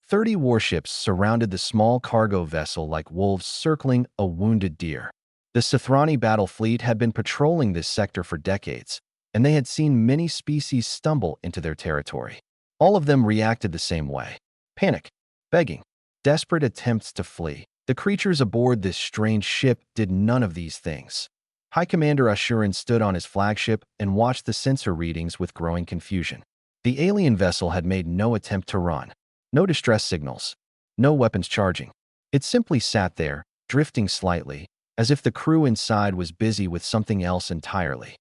30 warships surrounded the small cargo vessel like wolves circling a wounded deer. The Sithrani battle fleet had been patrolling this sector for decades, and they had seen many species stumble into their territory. All of them reacted the same way: panic, begging, desperate attempts to flee. The creatures aboard this strange ship did none of these things. High Commander Ashuran stood on his flagship and watched the sensor readings with growing confusion. The alien vessel had made no attempt to run. No distress signals. No weapons charging. It simply sat there, drifting slightly, as if the crew inside was busy with something else entirely.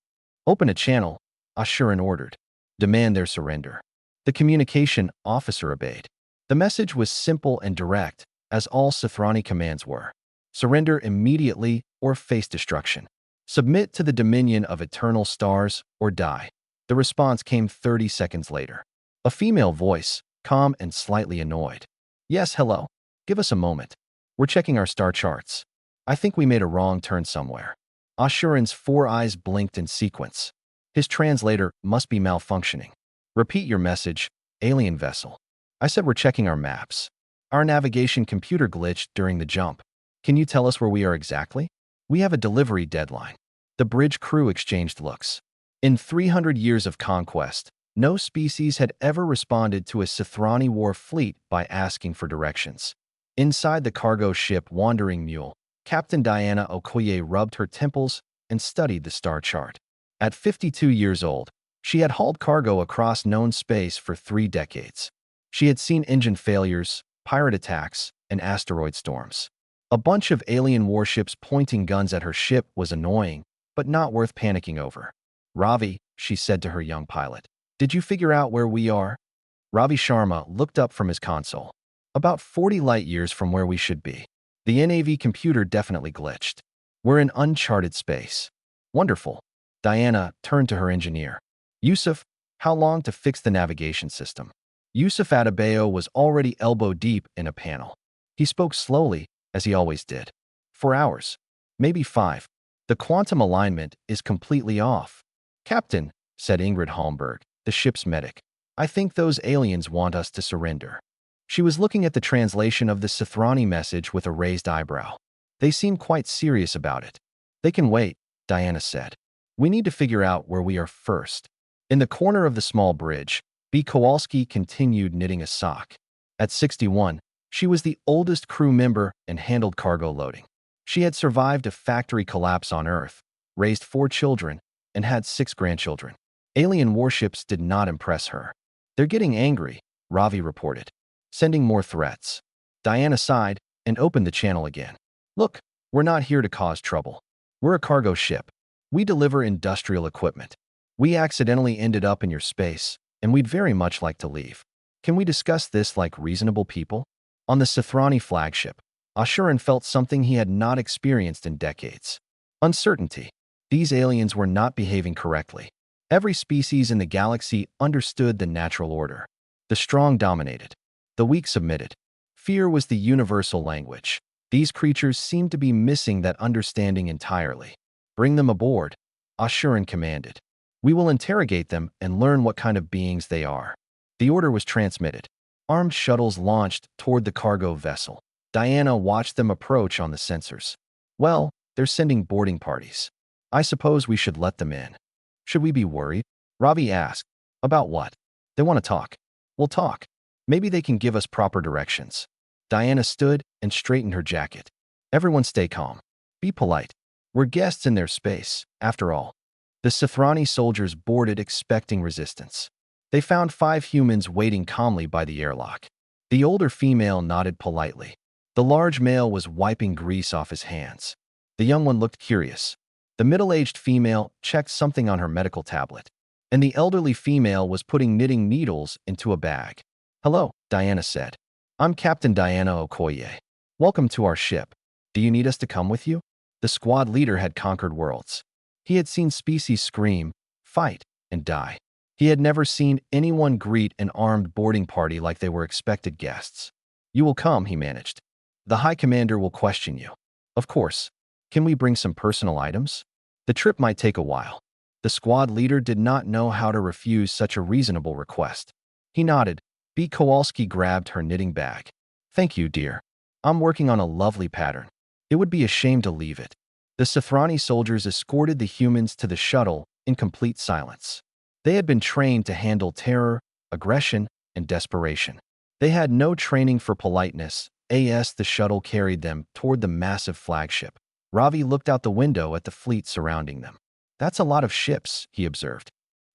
"Open a channel," Ashuran ordered. "Demand their surrender." The communication officer obeyed. The message was simple and direct, as all Sithrani commands were. Surrender immediately or face destruction. Submit to the dominion of eternal stars or die. The response came 30 seconds later. A female voice, calm and slightly annoyed. "Yes, hello. Give us a moment. We're checking our star charts. I think we made a wrong turn somewhere." Ashuran's 4 eyes blinked in sequence. His translator must be malfunctioning. "Repeat your message, alien vessel." "I said we're checking our maps. Our navigation computer glitched during the jump. Can you tell us where we are exactly? We have a delivery deadline." The bridge crew exchanged looks. In 300 years of conquest, no species had ever responded to a Sithrani war fleet by asking for directions. Inside the cargo ship Wandering Mule, Captain Diana Okoye rubbed her temples and studied the star chart. At 52 years old, she had hauled cargo across known space for 3 decades. She had seen engine failures, pirate attacks, and asteroid storms. A bunch of alien warships pointing guns at her ship was annoying, but not worth panicking over. "Ravi," she said to her young pilot, "did you figure out where we are?" Ravi Sharma looked up from his console. "About 40 light years from where we should be. The NAV computer definitely glitched. We're in uncharted space." "Wonderful." Diana turned to her engineer. "Yusuf, how long to fix the navigation system?" Yusuf Adebayo was already elbow-deep in a panel. He spoke slowly, as he always did. "4 hours. Maybe 5. The quantum alignment is completely off." "Captain," said Ingrid Holmberg, the ship's medic, "I think those aliens want us to surrender." She was looking at the translation of the Sithrani message with a raised eyebrow. "They seem quite serious about it." "They can wait," Diana said. "We need to figure out where we are first." In the corner of the small bridge, B. Kowalski continued knitting a sock. At 61, she was the oldest crew member and handled cargo loading. She had survived a factory collapse on Earth, raised 4 children, and had 6 grandchildren. Alien warships did not impress her. "They're getting angry," Ravi reported, sending more threats. Diana sighed and opened the channel again. "Look, we're not here to cause trouble. We're a cargo ship. We deliver industrial equipment. We accidentally ended up in your space, and we'd very much like to leave. Can we discuss this like reasonable people?" On the Sithrani flagship, Ashuran felt something he had not experienced in decades. Uncertainty. These aliens were not behaving correctly. Every species in the galaxy understood the natural order. The strong dominated. The weak submitted. Fear was the universal language. These creatures seemed to be missing that understanding entirely. "Bring them aboard," Ashuran commanded. "We will interrogate them and learn what kind of beings they are." The order was transmitted. Armed shuttles launched toward the cargo vessel. Diana watched them approach on the sensors. "Well, they're sending boarding parties. I suppose we should let them in." "Should we be worried?" Ravi asked. "About what?" "They want to talk." "We'll talk. Maybe they can give us proper directions." Diana stood and straightened her jacket. "Everyone stay calm. Be polite. We're guests in their space, after all." The Sithrani soldiers boarded expecting resistance. They found 5 humans waiting calmly by the airlock. The older female nodded politely. The large male was wiping grease off his hands. The young one looked curious. The middle-aged female checked something on her medical tablet, and the elderly female was putting knitting needles into a bag. "Hello," Diana said. "I'm Captain Diana Okoye. Welcome to our ship. Do you need us to come with you?" The squad leader had conquered worlds. He had seen species scream, fight, and die. He had never seen anyone greet an armed boarding party like they were expected guests. "You will come," he managed. "The High Commander will question you." "Of course. Can we bring some personal items?" "The trip might take a while." The squad leader did not know how to refuse such a reasonable request. He nodded, B. Kowalski grabbed her knitting bag. Thank you, dear. I'm working on a lovely pattern. It would be a shame to leave it. The Sithrani soldiers escorted the humans to the shuttle in complete silence. They had been trained to handle terror, aggression, and desperation. They had no training for politeness. As the shuttle carried them toward the massive flagship, Ravi looked out the window at the fleet surrounding them. That's a lot of ships, he observed.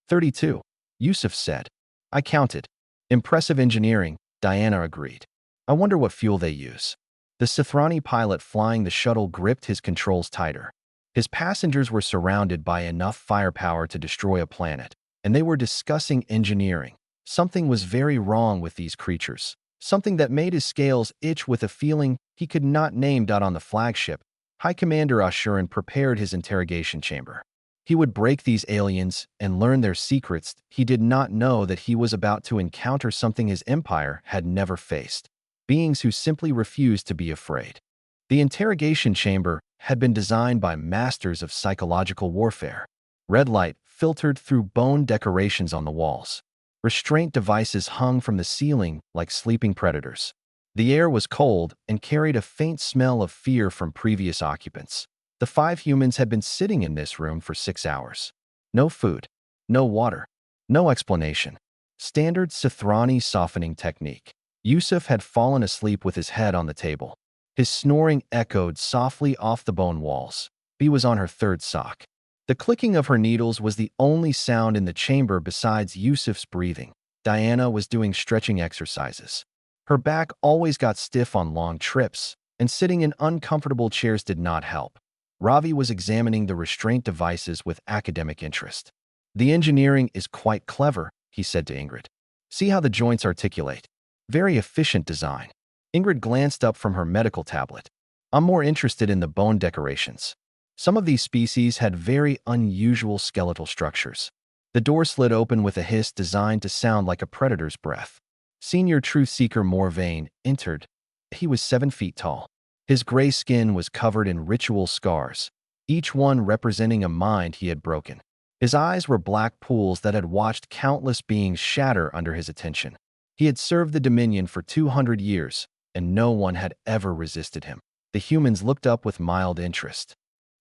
32, Yusuf said. I counted. Impressive engineering, Diana agreed. I wonder what fuel they use. The Sithrani pilot flying the shuttle gripped his controls tighter. His passengers were surrounded by enough firepower to destroy a planet, and they were discussing engineering. Something was very wrong with these creatures. Something that made his scales itch with a feeling he could not name. On the flagship, High Commander Ashuran prepared his interrogation chamber. He would break these aliens and learn their secrets. He did not know that he was about to encounter something his empire had never faced. Beings who simply refused to be afraid. The interrogation chamber had been designed by masters of psychological warfare. Red light filtered through bone decorations on the walls. Restraint devices hung from the ceiling like sleeping predators. The air was cold and carried a faint smell of fear from previous occupants. The 5 humans had been sitting in this room for 6 hours. No food, no water, no explanation. Standard Sithrani softening technique. Yusuf had fallen asleep with his head on the table. His snoring echoed softly off the bone walls. B was on her 3rd sock. The clicking of her needles was the only sound in the chamber besides Yusuf's breathing. Diana was doing stretching exercises. Her back always got stiff on long trips, and sitting in uncomfortable chairs did not help. Ravi was examining the restraint devices with academic interest. The engineering is quite clever, he said to Ingrid. See how the joints articulate. Very efficient design. Ingrid glanced up from her medical tablet. I'm more interested in the bone decorations. Some of these species had very unusual skeletal structures. The door slid open with a hiss designed to sound like a predator's breath. Senior Truth Seeker Morvain entered. He was 7 feet tall. His gray skin was covered in ritual scars, each one representing a mind he had broken. His eyes were black pools that had watched countless beings shatter under his attention. He had served the Dominion for 200 years, and no one had ever resisted him. The humans looked up with mild interest.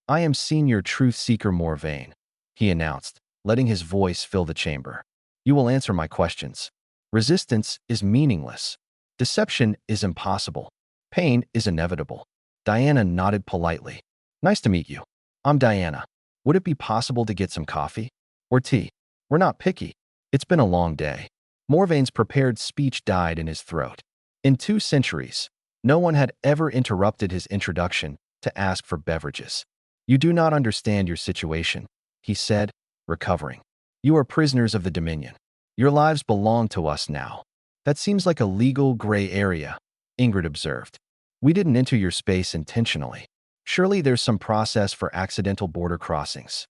I am Senior Truth Seeker Morvain, he announced, letting his voice fill the chamber. You will answer my questions. Resistance is meaningless. Deception is impossible. Pain is inevitable. Diana nodded politely. Nice to meet you. I'm Diana. Would it be possible to get some coffee? Or tea? We're not picky. It's been a long day. Morvain's prepared speech died in his throat. In 2 centuries, no one had ever interrupted his introduction to ask for beverages. You do not understand your situation, he said, recovering. You are prisoners of the Dominion. Your lives belong to us now. That seems like a legal gray area, Ingrid observed. We didn't enter your space intentionally. Surely there's some process for accidental border crossings.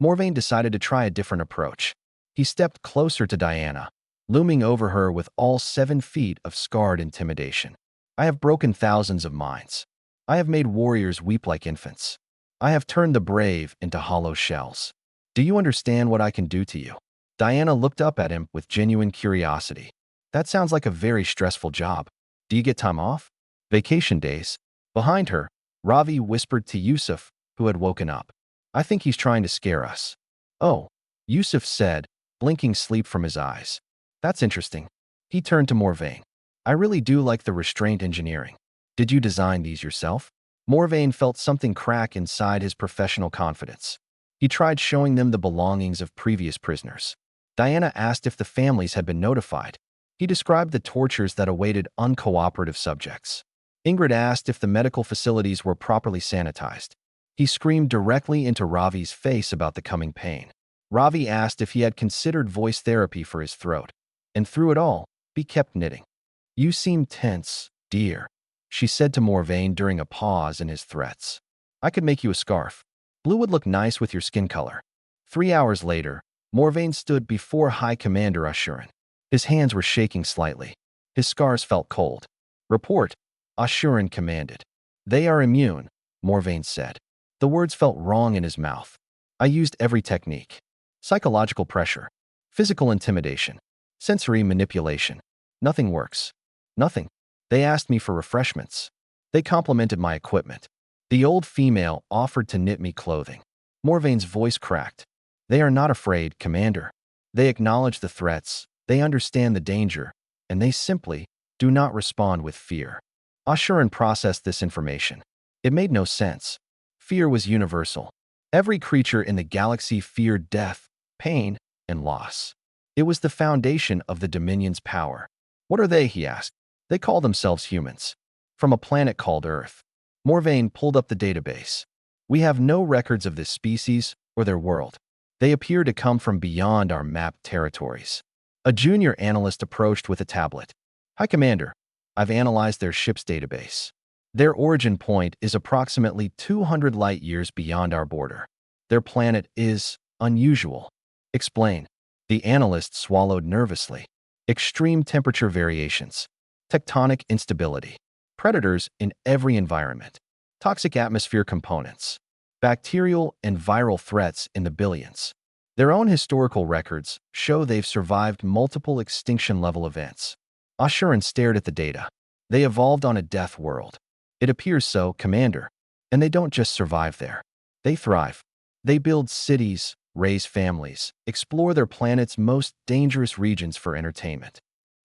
Morvain decided to try a different approach. He stepped closer to Diana, looming over her with all 7 feet of scarred intimidation. I have broken thousands of minds. I have made warriors weep like infants. I have turned the brave into hollow shells. Do you understand what I can do to you? Diana looked up at him with genuine curiosity. That sounds like a very stressful job. Do you get time off? Vacation days? Behind her, Ravi whispered to Yusuf, who had woken up. I think he's trying to scare us. Oh, Yusuf said, blinking sleep from his eyes. That's interesting. He turned to Morvain. I really do like the restraint engineering. Did you design these yourself? Morvain felt something crack inside his professional confidence. He tried showing them the belongings of previous prisoners. Diana asked if the families had been notified. He described the tortures that awaited uncooperative subjects. Ingrid asked if the medical facilities were properly sanitized. He screamed directly into Ravi's face about the coming pain. Ravi asked if he had considered voice therapy for his throat. And through it all, he kept knitting. You seem tense, dear, she said to Morvain during a pause in his threats. I could make you a scarf. Blue would look nice with your skin color. 3 hours later, Morvain stood before High Commander Ashuran. His hands were shaking slightly. His scars felt cold. Report, Ashuran commanded. They are immune, Morvain said. The words felt wrong in his mouth. I used every technique. Psychological pressure, physical intimidation, sensory manipulation. Nothing works. Nothing. They asked me for refreshments. They complimented my equipment. The old female offered to knit me clothing. Morvain's voice cracked. They are not afraid, Commander. They acknowledge the threats, they understand the danger, and they simply do not respond with fear. Ashuran processed this information. It made no sense. Fear was universal. Every creature in the galaxy feared death, pain, and loss. It was the foundation of the Dominion's power. What are they, he asked. They call themselves humans. From a planet called Earth. Morvain pulled up the database. We have no records of this species or their world. They appear to come from beyond our mapped territories. A junior analyst approached with a tablet. Hi, Commander. I've analyzed their ship's database. Their origin point is approximately 200 light-years beyond our border. Their planet is unusual. Explain. The analyst swallowed nervously. Extreme temperature variations. Tectonic instability. Predators in every environment. Toxic atmosphere components. Bacterial and viral threats in the billions. Their own historical records show they've survived multiple extinction-level events. Ashuran stared at the data. They evolved on a death world. It appears so, Commander. And they don't just survive there. They thrive. They build cities, raise families, explore their planet's most dangerous regions for entertainment.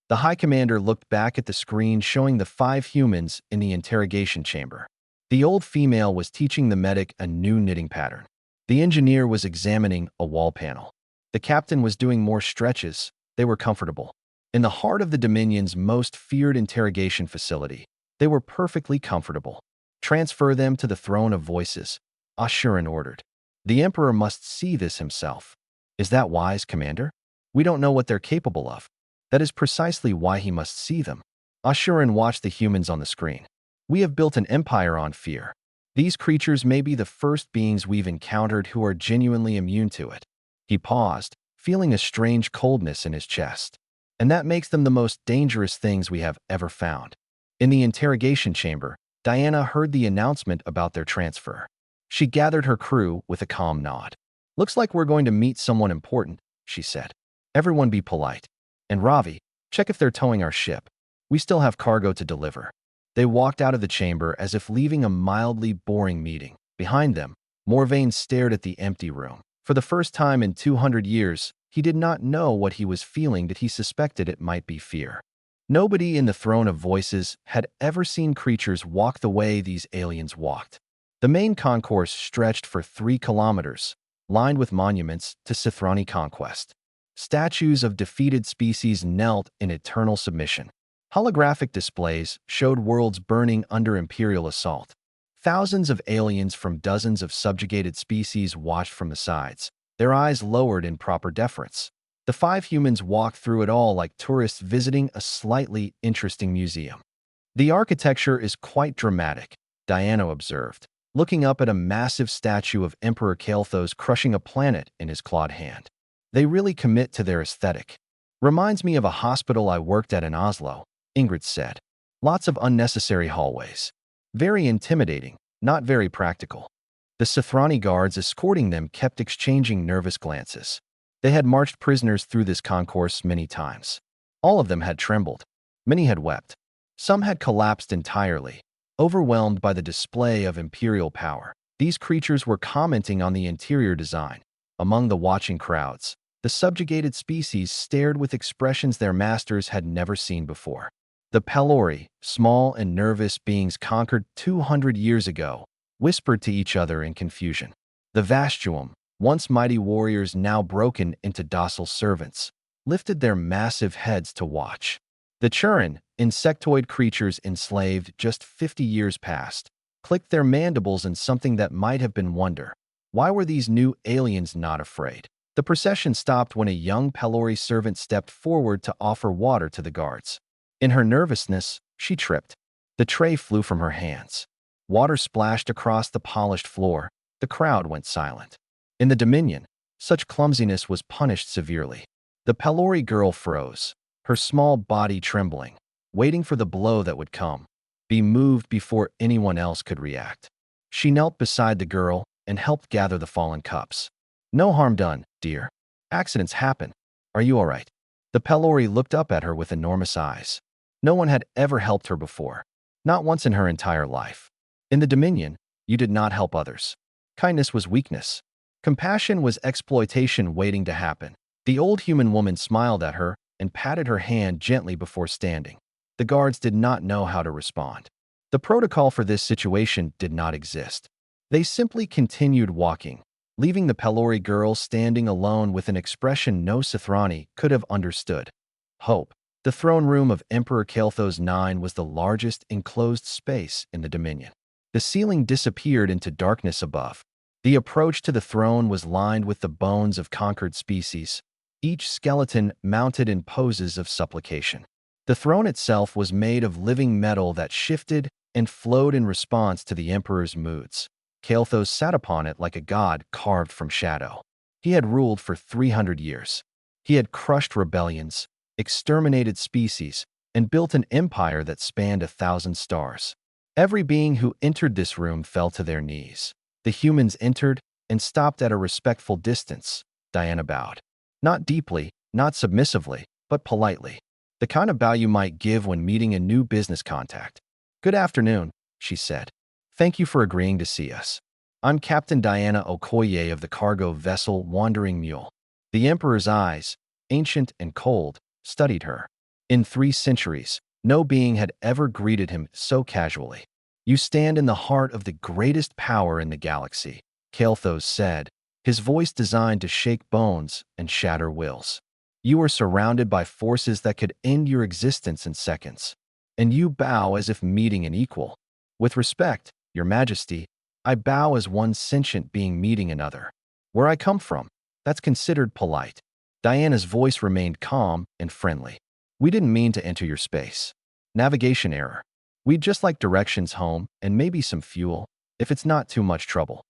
The High Commander looked back at the screen showing the 5 humans in the interrogation chamber. The old female was teaching the medic a new knitting pattern. The engineer was examining a wall panel. The captain was doing more stretches. They were comfortable. In the heart of the Dominion's most feared interrogation facility, they were perfectly comfortable. Transfer them to the throne of voices, Ashuran ordered. The Emperor must see this himself. Is that wise, Commander? We don't know what they're capable of. That is precisely why he must see them. Ashuran watched the humans on the screen. We have built an empire on fear. These creatures may be the first beings we've encountered who are genuinely immune to it. He paused, feeling a strange coldness in his chest. And that makes them the most dangerous things we have ever found. In the interrogation chamber, Diana heard the announcement about their transfer. She gathered her crew with a calm nod. Looks like we're going to meet someone important, she said. Everyone be polite. And Ravi, check if they're towing our ship. We still have cargo to deliver. They walked out of the chamber as if leaving a mildly boring meeting. Behind them, Morvain stared at the empty room. For the first time in 200 years, he did not know what he was feeling, that he suspected it might be fear. Nobody in the throne of voices had ever seen creatures walk the way these aliens walked. The main concourse stretched for 3 kilometers, lined with monuments to Sithrani conquest. Statues of defeated species knelt in eternal submission. Holographic displays showed worlds burning under imperial assault. Thousands of aliens from dozens of subjugated species watched from the sides, their eyes lowered in proper deference. The 5 humans walked through it all like tourists visiting a slightly interesting museum. The architecture is quite dramatic, Diana observed, looking up at a massive statue of Emperor Kael'thas crushing a planet in his clawed hand. They really commit to their aesthetic. Reminds me of a hospital I worked at in Oslo, Ingrid said. Lots of unnecessary hallways. Very intimidating, not very practical. The Sithrani guards escorting them kept exchanging nervous glances. They had marched prisoners through this concourse many times. All of them had trembled. Many had wept. Some had collapsed entirely, overwhelmed by the display of imperial power. These creatures were commenting on the interior design. Among the watching crowds, the subjugated species stared with expressions their masters had never seen before. The Pelori, small and nervous beings conquered 200 years ago, whispered to each other in confusion. The Vastuum, once mighty warriors now broken into docile servants, lifted their massive heads to watch. The Churin, insectoid creatures enslaved just 50 years past, clicked their mandibles in something that might have been wonder. Why were these new aliens not afraid? The procession stopped when a young Pelori servant stepped forward to offer water to the guards. In her nervousness, she tripped. The tray flew from her hands. Water splashed across the polished floor. The crowd went silent. In the Dominion, such clumsiness was punished severely. The Pelori girl froze, her small body trembling, waiting for the blow that would come, be moved before anyone else could react. She knelt beside the girl and helped gather the fallen cups. No harm done, dear. Accidents happen. Are you all right? The Pelori looked up at her with enormous eyes. No one had ever helped her before. Not once in her entire life. In the Dominion, you did not help others. Kindness was weakness. Compassion was exploitation waiting to happen. The old human woman smiled at her and patted her hand gently before standing. The guards did not know how to respond. The protocol for this situation did not exist. They simply continued walking, leaving the Pelori girl standing alone with an expression no Sithrani could have understood. Hope. The throne room of Emperor Kael'thas IX was the largest enclosed space in the Dominion. The ceiling disappeared into darkness above. The approach to the throne was lined with the bones of conquered species, each skeleton mounted in poses of supplication. The throne itself was made of living metal that shifted and flowed in response to the Emperor's moods. Kael'thas sat upon it like a god carved from shadow. He had ruled for 300 years. He had crushed rebellions, exterminated species, and built an empire that spanned 1,000 stars. Every being who entered this room fell to their knees. The humans entered and stopped at a respectful distance. Diana bowed. Not deeply, not submissively, but politely. The kind of bow you might give when meeting a new business contact. "Good afternoon," she said. "Thank you for agreeing to see us. I'm Captain Diana Okoye of the cargo vessel Wandering Mule." The Emperor's eyes, ancient and cold, studied her. In 3 centuries, no being had ever greeted him so casually. "You stand in the heart of the greatest power in the galaxy," Kael'thas said, his voice designed to shake bones and shatter wills. "You are surrounded by forces that could end your existence in seconds, and you bow as if meeting an equal. With respect, Your Majesty, I bow as one sentient being meeting another. Where I come from, that's considered polite." Diana's voice remained calm and friendly. "We didn't mean to enter your space. Navigation error. We'd just like directions home and maybe some fuel, if it's not too much trouble."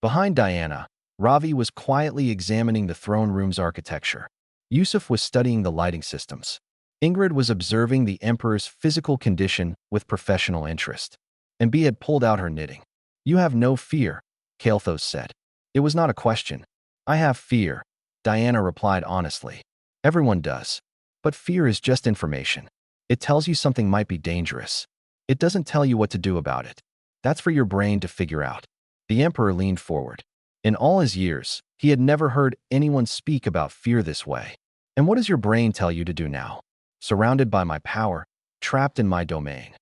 Behind Diana, Ravi was quietly examining the throne room's architecture. Yusuf was studying the lighting systems. Ingrid was observing the Emperor's physical condition with professional interest. And Bee had pulled out her knitting. "You have no fear," Kael'thas said. It was not a question. "I have fear," Diana replied honestly. "Everyone does. But fear is just information. It tells you something might be dangerous. It doesn't tell you what to do about it. That's for your brain to figure out." The Emperor leaned forward. In all his years, he had never heard anyone speak about fear this way. "And what does your brain tell you to do now? Surrounded by my power, trapped in my domain."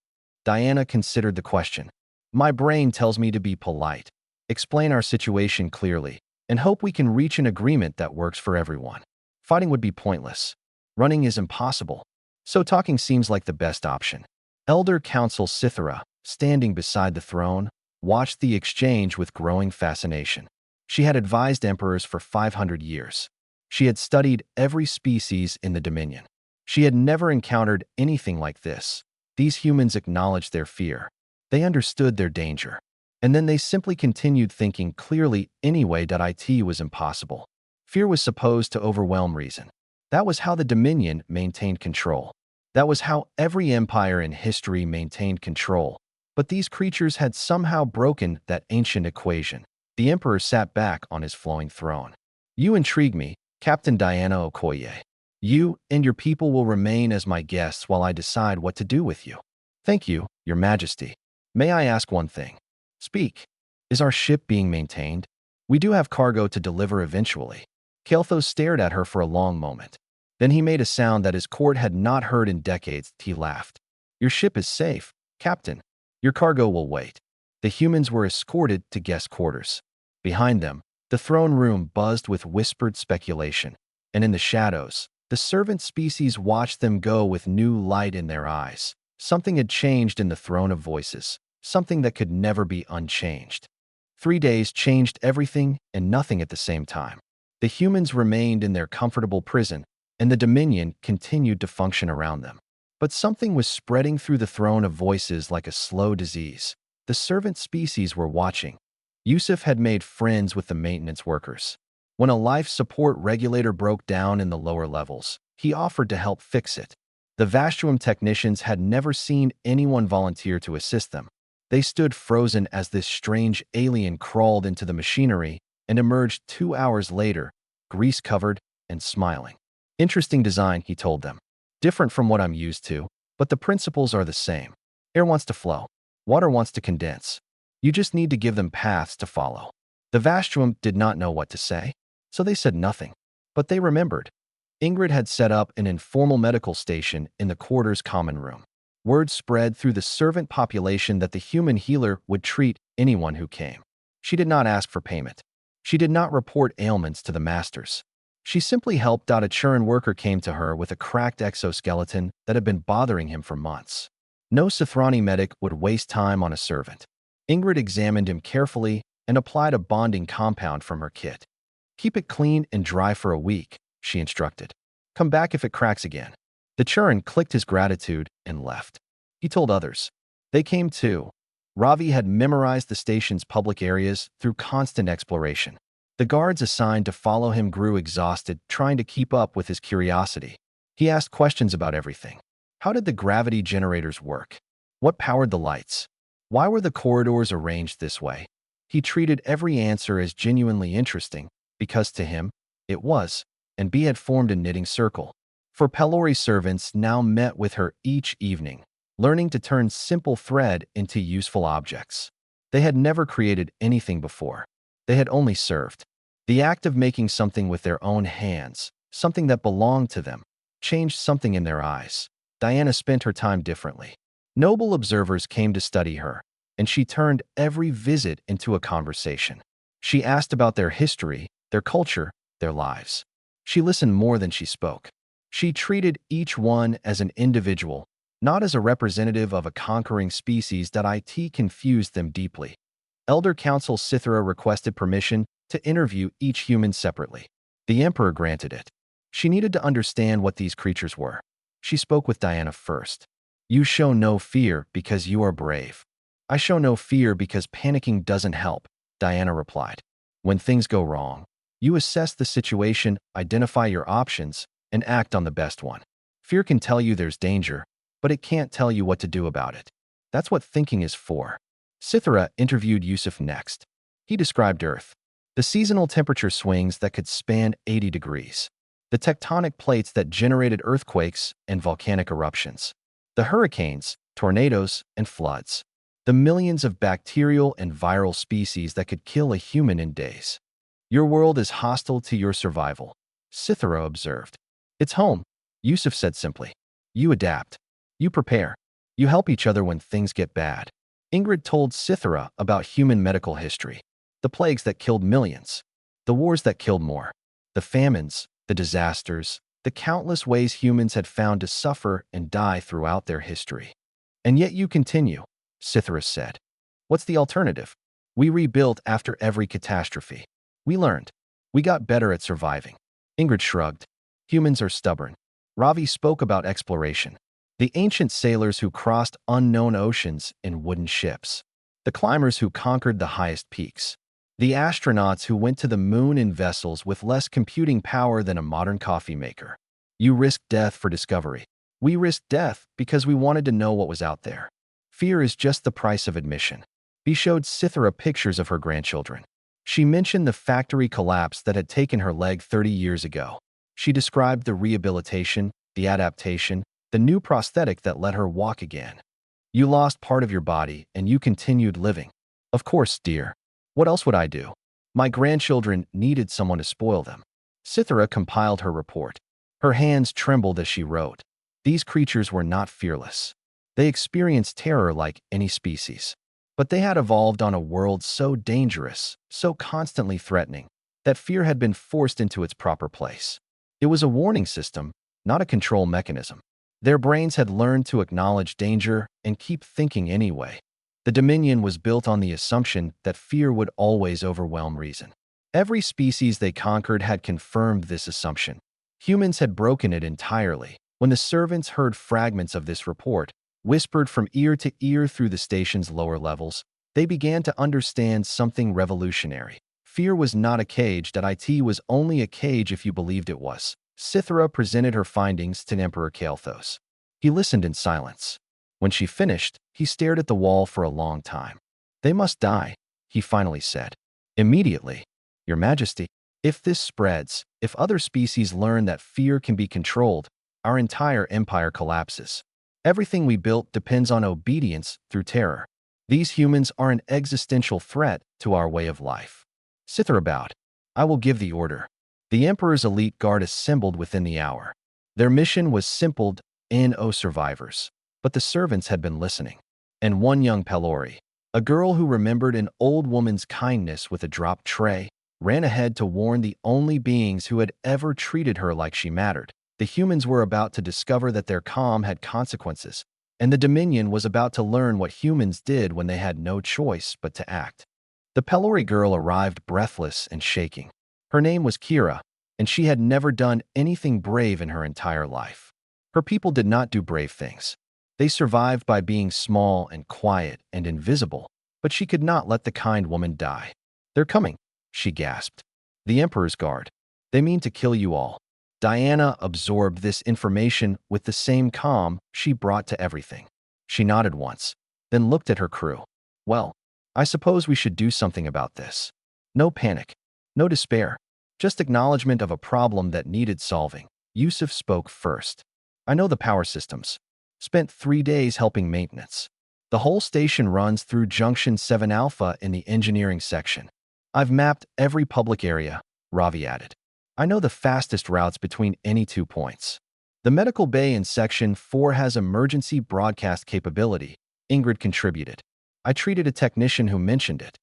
Diana considered the question. "My brain tells me to be polite, explain our situation clearly, and hope we can reach an agreement that works for everyone. Fighting would be pointless. Running is impossible. So talking seems like the best option." Elder Council Cythera, standing beside the throne, watched the exchange with growing fascination. She had advised emperors for 500 years. She had studied every species in the Dominion. She had never encountered anything like this. These humans acknowledged their fear. They understood their danger. And then they simply continued thinking clearly anyway. It was impossible. Fear was supposed to overwhelm reason. That was how the Dominion maintained control. That was how every empire in history maintained control. But these creatures had somehow broken that ancient equation. The Emperor sat back on his flowing throne. "You intrigue me, Captain Diana Okoye. You and your people will remain as my guests while I decide what to do with you." "Thank you, Your Majesty. May I ask one thing?" "Speak. Is our ship being maintained? We do have cargo to deliver eventually." Kael'thas stared at her for a long moment. Then he made a sound that his court had not heard in decades. He laughed. "Your ship is safe, Captain. Your cargo will wait." The humans were escorted to guest quarters. Behind them, the throne room buzzed with whispered speculation. And in the shadows, the servant species watched them go with new light in their eyes. Something had changed in the throne of voices, something that could never be unchanged. 3 days changed everything and nothing at the same time. The humans remained in their comfortable prison, and the Dominion continued to function around them. But something was spreading through the throne of voices like a slow disease. The servant species were watching. Yusuf had made friends with the maintenance workers. When a life support regulator broke down in the lower levels, he offered to help fix it. The Vastuum technicians had never seen anyone volunteer to assist them. They stood frozen as this strange alien crawled into the machinery and emerged 2 hours later, grease-covered and smiling. Interesting design, he told them. Different from what I'm used to, but the principles are the same. Air wants to flow. Water wants to condense. You just need to give them paths to follow. The Vastrum did not know what to say, so they said nothing. But they remembered. Ingrid had set up an informal medical station in the quarter's common room. Word spread through the servant population that the human healer would treat anyone who came. She did not ask for payment. She did not report ailments to the masters. She simply helped out. A Churin worker came to her with a cracked exoskeleton that had been bothering him for months. No Sithrani medic would waste time on a servant. Ingrid examined him carefully and applied a bonding compound from her kit. Keep it clean and dry for a week, she instructed. Come back if it cracks again. The Churin clicked his gratitude and left. He told others. They came too. Ravi had memorized the station's public areas through constant exploration. The guards assigned to follow him grew exhausted, trying to keep up with his curiosity. He asked questions about everything. How did the gravity generators work? What powered the lights? Why were the corridors arranged this way? He treated every answer as genuinely interesting, because to him, it was, and B had formed a knitting circle. For Pelori servants now met with her each evening, learning to turn simple thread into useful objects. They had never created anything before. They had only served. The act of making something with their own hands, something that belonged to them, changed something in their eyes. Diana spent her time differently. Noble observers came to study her, and she turned every visit into a conversation. She asked about their history, their culture, their lives. She listened more than she spoke. She treated each one as an individual, not as a representative of a conquering species. It confused them deeply. Elder Council Sithra requested permission to interview each human separately. The Emperor granted it. She needed to understand what these creatures were. She spoke with Diana first. You show no fear because you are brave. I show no fear because panicking doesn't help, Diana replied. When things go wrong, you assess the situation, identify your options, and act on the best one. Fear can tell you there's danger, but it can't tell you what to do about it. That's what thinking is for. Sithra interviewed Yusuf next. He described Earth. The seasonal temperature swings that could span 80 degrees. The tectonic plates that generated earthquakes and volcanic eruptions. The hurricanes, tornadoes, and floods. The millions of bacterial and viral species that could kill a human in days. Your world is hostile to your survival, Sithra observed. It's home, Yusuf said simply. You adapt. You prepare. You help each other when things get bad. Ingrid told Sithra about human medical history. The plagues that killed millions. The wars that killed more. The famines, the disasters, the countless ways humans had found to suffer and die throughout their history. And yet you continue, Sithra said. What's the alternative? We rebuilt after every catastrophe. We learned. We got better at surviving. Ingrid shrugged. Humans are stubborn. Ravi spoke about exploration. The ancient sailors who crossed unknown oceans in wooden ships. The climbers who conquered the highest peaks. The astronauts who went to the moon in vessels with less computing power than a modern coffee maker. You risked death for discovery. We risked death because we wanted to know what was out there. Fear is just the price of admission. He showed Sithra pictures of her grandchildren. She mentioned the factory collapse that had taken her leg 30 years ago. She described the rehabilitation, the adaptation, the new prosthetic that let her walk again. You lost part of your body and you continued living. Of course, dear. What else would I do? My grandchildren needed someone to spoil them. Sithra compiled her report. Her hands trembled as she wrote. These creatures were not fearless. They experienced terror like any species. But they had evolved on a world so dangerous, so constantly threatening, that fear had been forced into its proper place. It was a warning system, not a control mechanism. Their brains had learned to acknowledge danger and keep thinking anyway. The Dominion was built on the assumption that fear would always overwhelm reason. Every species they conquered had confirmed this assumption. Humans had broken it entirely. When the servants heard fragments of this report, whispered from ear to ear through the station's lower levels, they began to understand something revolutionary. Fear was not a cage. It was only a cage if you believed it was. Sithra presented her findings to Emperor Kael'thos. He listened in silence. When she finished, he stared at the wall for a long time. They must die, he finally said. Immediately, Your Majesty. If this spreads, if other species learn that fear can be controlled, our entire empire collapses. Everything we built depends on obedience through terror. These humans are an existential threat to our way of life. Sither about. I will give the order. The Emperor's elite guard assembled within the hour. Their mission was simple: no survivors. But the servants had been listening. And one young Pelori, a girl who remembered an old woman's kindness with a dropped tray, ran ahead to warn the only beings who had ever treated her like she mattered. The humans were about to discover that their calm had consequences, and the Dominion was about to learn what humans did when they had no choice but to act. The Pelori girl arrived breathless and shaking. Her name was Kira, and she had never done anything brave in her entire life. Her people did not do brave things. They survived by being small and quiet and invisible, but she could not let the kind woman die. "They're coming," she gasped. "The Emperor's guard. They mean to kill you all." Diana absorbed this information with the same calm she brought to everything. She nodded once, then looked at her crew. "Well, I suppose we should do something about this." No panic, no despair, just acknowledgement of a problem that needed solving. Yusuf spoke first. "I know the power systems. Spent 3 days helping maintenance. The whole station runs through Junction 7 Alpha in the engineering section. I've mapped every public area," Ravi added. "I know the fastest routes between any 2 points. The medical bay in Section 4 has emergency broadcast capability," Ingrid contributed. "I treated a technician who mentioned it.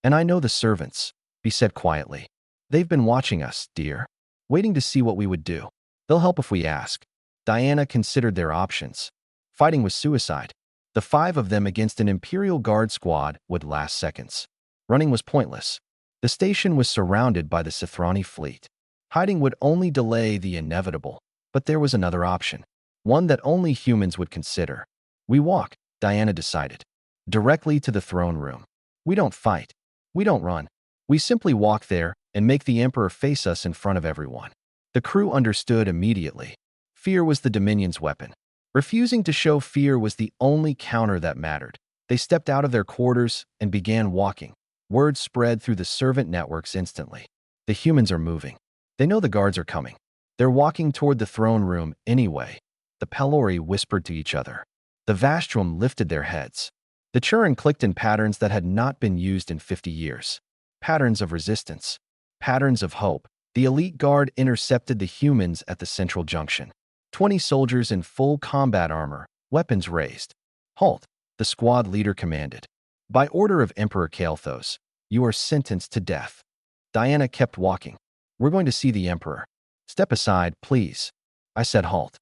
And I know the servants," he said quietly. "They've been watching us, dear, waiting to see what we would do. They'll help if we ask." Diana considered their options. Fighting was suicide. The 5 of them against an Imperial Guard squad would last seconds. Running was pointless. The station was surrounded by the Sithrani fleet. Hiding would only delay the inevitable, but there was another option, one that only humans would consider. "We walk," Diana decided, "directly to the throne room. We don't fight. We don't run. We simply walk there and make the Emperor face us in front of everyone." The crew understood immediately. Fear was the Dominion's weapon. Refusing to show fear was the only counter that mattered. They stepped out of their quarters and began walking. Word spread through the servant networks instantly. "The humans are moving. They know the guards are coming. They're walking toward the throne room anyway," the Pelori whispered to each other. The Vastrum lifted their heads. The Churin clicked in patterns that had not been used in 50 years. Patterns of resistance. Patterns of hope. The elite guard intercepted the humans at the central junction. 20 soldiers in full combat armor, weapons raised. "Halt," the squad leader commanded. "By order of Emperor Kael'thas, you are sentenced to death." Diana kept walking. "We're going to see the Emperor. Step aside, please." I said halt.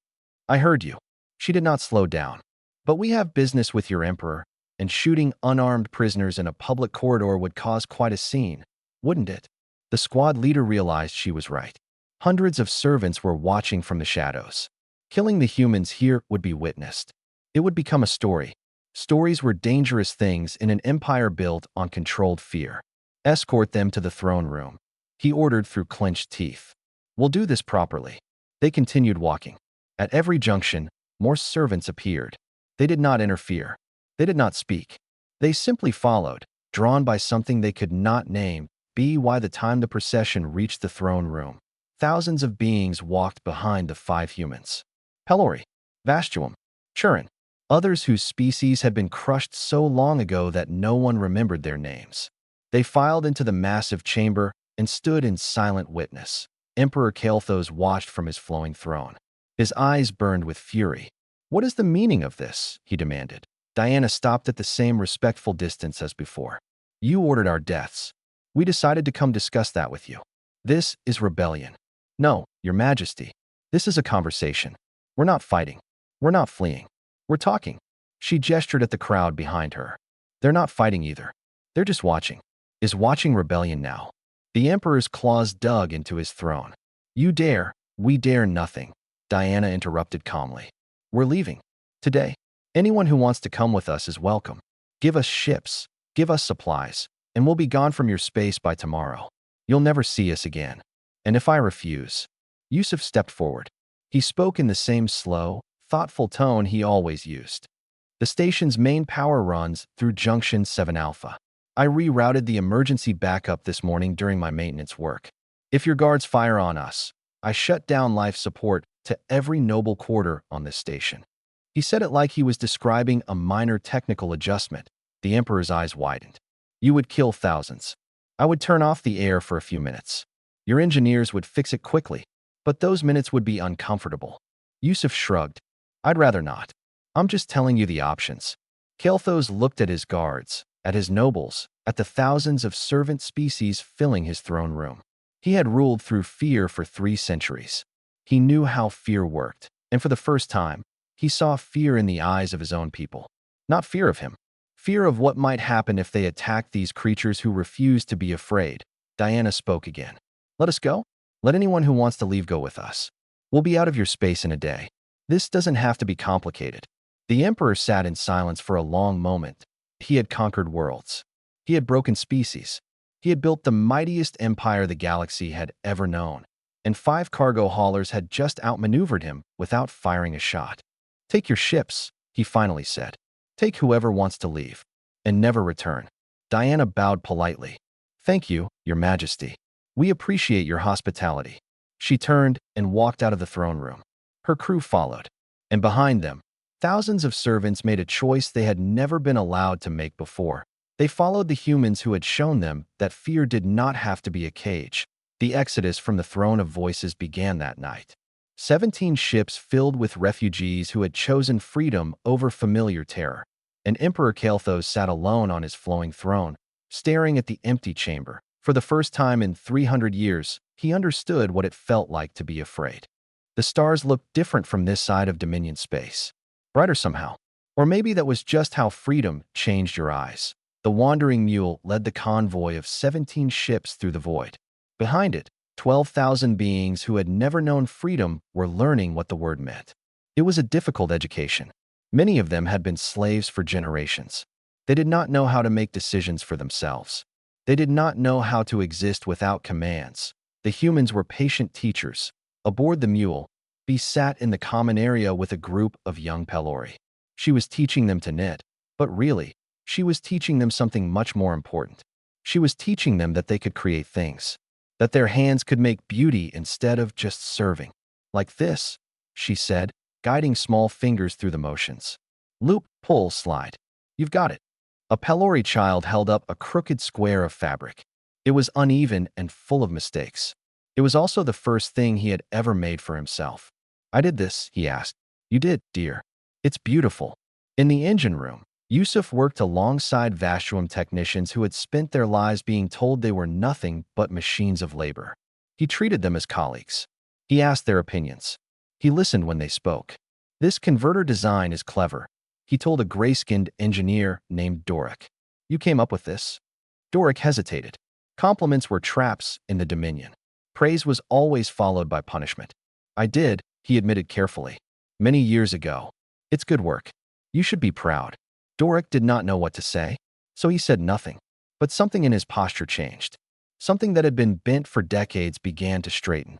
"I heard you." She did not slow down. "But we have business with your Emperor, and shooting unarmed prisoners in a public corridor would cause quite a scene, wouldn't it?" The squad leader realized she was right. Hundreds of servants were watching from the shadows. Killing the humans here would be witnessed. It would become a story. Stories were dangerous things in an empire built on controlled fear. "Escort them to the throne room," he ordered through clenched teeth. "We'll do this properly." They continued walking. At every junction, more servants appeared. They did not interfere. They did not speak. They simply followed, drawn by something they could not name. By the time the procession reached the throne room, thousands of beings walked behind the 5 humans. Pelori, Vastuum, Churin, others whose species had been crushed so long ago that no one remembered their names. They filed into the massive chamber and stood in silent witness. Emperor Kael'thas watched from his flowing throne. His eyes burned with fury. "What is the meaning of this?" he demanded. Diana stopped at the same respectful distance as before. "You ordered our deaths. We decided to come discuss that with you. This is rebellion." "No, Your Majesty. This is a conversation. We're not fighting. We're not fleeing. We're talking." She gestured at the crowd behind her. "They're not fighting either. They're just watching." Is watching rebellion now? The Emperor's claws dug into his throne. "You dare, we dare nothing," Diana interrupted calmly. "We're leaving. Today. Anyone who wants to come with us is welcome. Give us ships, give us supplies, and we'll be gone from your space by tomorrow. You'll never see us again. And if I refuse..." Yusuf stepped forward. He spoke in the same slow, thoughtful tone he always used. "The station's main power runs through Junction 7 Alpha. I rerouted the emergency backup this morning during my maintenance work. If your guards fire on us, I shut down life support to every noble quarter on this station." He said it like he was describing a minor technical adjustment. The Emperor's eyes widened. "You would kill thousands. I would turn off the air for a few minutes. Your engineers would fix it quickly, but those minutes would be uncomfortable." Yusuf shrugged. "I'd rather not. I'm just telling you the options." Kelthos looked at his guards, at his nobles, at the thousands of servant species filling his throne room. He had ruled through fear for 3 centuries. He knew how fear worked, and for the first time, he saw fear in the eyes of his own people. Not fear of him. Fear of what might happen if they attacked these creatures who refused to be afraid. Diana spoke again. "Let us go. Let anyone who wants to leave go with us. We'll be out of your space in a day. This doesn't have to be complicated." The Emperor sat in silence for a long moment. He had conquered worlds. He had broken species. He had built the mightiest empire the galaxy had ever known. And 5 cargo haulers had just outmaneuvered him without firing a shot. "Take your ships," he finally said. "Take whoever wants to leave. And never return." Diana bowed politely. "Thank you, Your Majesty. We appreciate your hospitality." She turned and walked out of the throne room. Her crew followed. And behind them, thousands of servants made a choice they had never been allowed to make before. They followed the humans who had shown them that fear did not have to be a cage. The exodus from the throne of voices began that night. 17 ships filled with refugees who had chosen freedom over familiar terror. And Emperor Kelthos sat alone on his flowing throne, staring at the empty chamber. For the first time in 300 years, he understood what it felt like to be afraid. The stars looked different from this side of Dominion space. Brighter somehow. Or maybe that was just how freedom changed your eyes. The wandering mule led the convoy of 17 ships through the void. Behind it, 12,000 beings who had never known freedom were learning what the word meant. It was a difficult education. Many of them had been slaves for generations. They did not know how to make decisions for themselves. They did not know how to exist without commands. The humans were patient teachers. Aboard the mule, Bee sat in the common area with a group of young Pelori. She was teaching them to knit, but really, she was teaching them something much more important. She was teaching them that they could create things, that their hands could make beauty instead of just serving. "Like this," she said, guiding small fingers through the motions. "Loop, pull, slide. You've got it." A Pelori child held up a crooked square of fabric. It was uneven and full of mistakes. It was also the first thing he had ever made for himself. "I did this," he asked. "You did, dear. It's beautiful." In the engine room, Yusuf worked alongside Vastruum technicians who had spent their lives being told they were nothing but machines of labor. He treated them as colleagues. He asked their opinions. He listened when they spoke. "This converter design is clever," he told a gray-skinned engineer named Doric. "You came up with this?" Doric hesitated. Compliments were traps in the Dominion. Praise was always followed by punishment. "I did," he admitted carefully. "Many years ago. It's good work. You should be proud." Doric did not know what to say, so he said nothing. But something in his posture changed. Something that had been bent for decades began to straighten.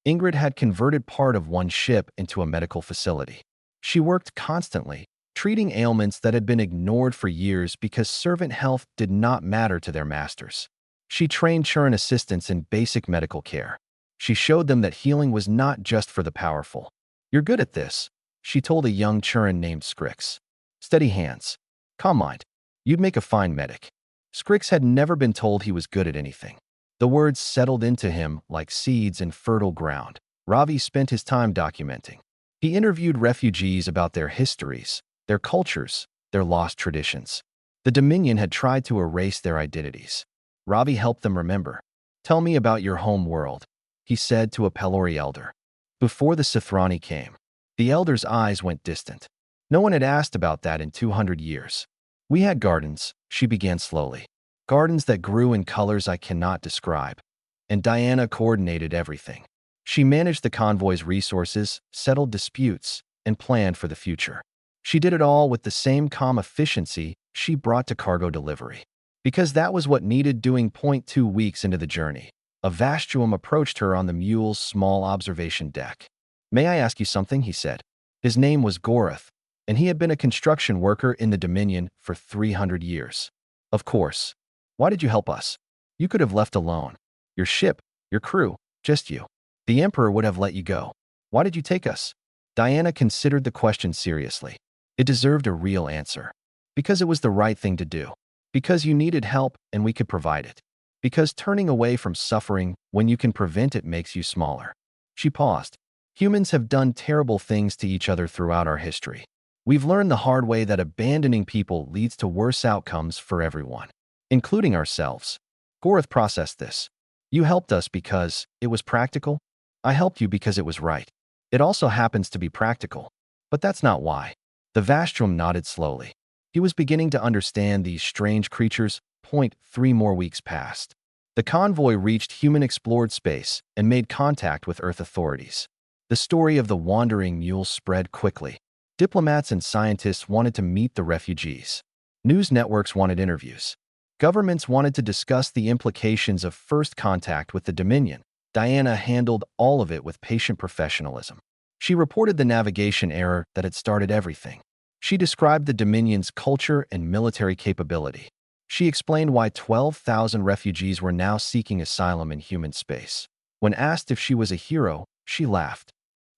Ingrid had converted part of one ship into a medical facility. She worked constantly, treating ailments that had been ignored for years because servant health did not matter to their masters. She trained Churin assistants in basic medical care. She showed them that healing was not just for the powerful. "You're good at this," she told a young Churin named Scrix. "Steady hands. Calm mind. You'd make a fine medic." Scrix had never been told he was good at anything. The words settled into him like seeds in fertile ground. Ravi spent his time documenting. He interviewed refugees about their histories, their cultures, their lost traditions. The Dominion had tried to erase their identities. Ravi helped them remember. "Tell me about your home world," he said to a Pelori elder. Before the Sithrani came, the elder's eyes went distant. No one had asked about that in 200 years. "We had gardens," she began slowly. "Gardens that grew in colors I cannot describe." And Diana coordinated everything. She managed the convoy's resources, settled disputes, and planned for the future. She did it all with the same calm efficiency she brought to cargo delivery. Because that was what needed doing. 2 weeks into the journey, a Vastruum approached her on the mule's small observation deck. "May I ask you something?" he said. His name was Gorath, and he had been a construction worker in the Dominion for 300 years. "Of course. Why did you help us? You could have left alone. Your ship, Your crew, just you. The Emperor would have let you go. Why did you take us? Diana considered the question seriously. It deserved a real answer. Because it was the right thing to do. Because you needed help and we could provide it. Because turning away from suffering when you can prevent it makes you smaller. She paused. Humans have done terrible things to each other throughout our history. We've learned the hard way that abandoning people leads to worse outcomes for everyone, including ourselves. Gorath processed this. You helped us because it was practical. I helped you because it was right. It also happens to be practical. But that's not why. The Vastrum nodded slowly. He was beginning to understand these strange creatures. 3 more weeks passed. The convoy reached human-explored space and made contact with Earth authorities. The story of the wandering mules spread quickly. Diplomats and scientists wanted to meet the refugees. News networks wanted interviews. Governments wanted to discuss the implications of first contact with the Dominion. Diana handled all of it with patient professionalism. She reported the navigation error that had started everything. She described the Dominion's culture and military capability. She explained why 12,000 refugees were now seeking asylum in human space. When asked if she was a hero, she laughed.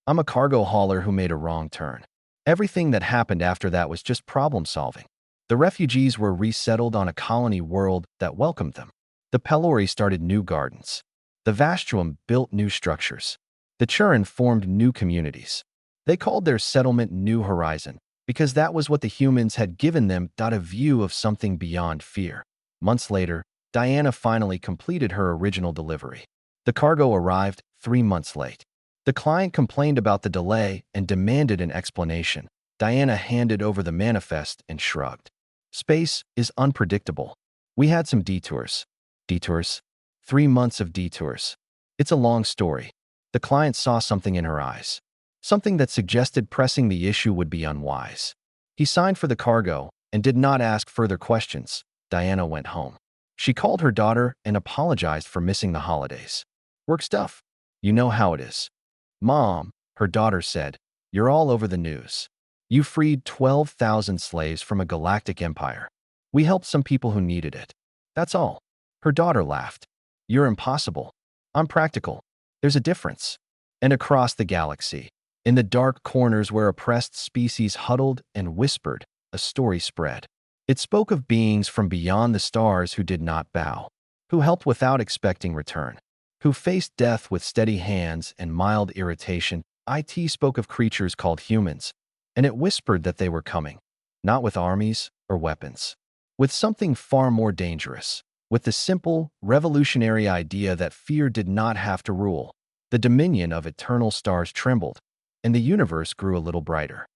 I'm a cargo hauler who made a wrong turn. Everything that happened after that was just problem-solving. The refugees were resettled on a colony world that welcomed them. The Pelori started new gardens. The Vastrum built new structures. The Churin formed new communities. They called their settlement New Horizon, because that was what the humans had given them, a view of something beyond fear. Months later, Diana finally completed her original delivery. The cargo arrived 3 months late. The client complained about the delay and demanded an explanation. Diana handed over the manifest and shrugged. Space is unpredictable. We had some detours. Detours? 3 months of detours. It's a long story. The client saw something in her eyes. Something that suggested pressing the issue would be unwise. He signed for the cargo and did not ask further questions. Diana went home. She called her daughter and apologized for missing the holidays. Work stuff. You know how it is. Mom, her daughter said, you're all over the news. You freed 12,000 slaves from a galactic empire. We helped some people who needed it. That's all. Her daughter laughed. You're impossible. I'm practical. There's a difference. And across the galaxy, in the dark corners where oppressed species huddled and whispered, a story spread. It spoke of beings from beyond the stars who did not bow, who helped without expecting return, who faced death with steady hands and mild irritation. It spoke of creatures called humans, and it whispered that they were coming, not with armies or weapons, with something far more dangerous, with the simple, revolutionary idea that fear did not have to rule. The dominion of eternal stars trembled, and the universe grew a little brighter.